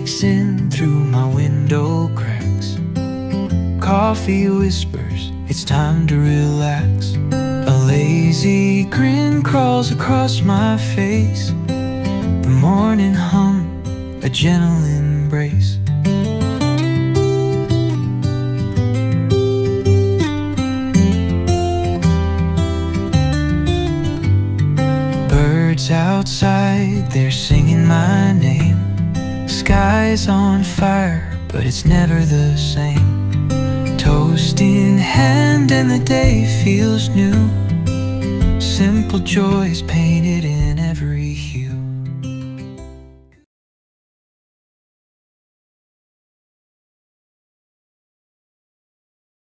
sneaks in through my window cracks. Coffee whispers, it's time to relax. A lazy grin crawls across my face. The morning hum, a gentle embrace. Birds outside, they're singing my name. Sky's on fire, but it's never the same. Toast in hand and the day feels new. Simple joys painted in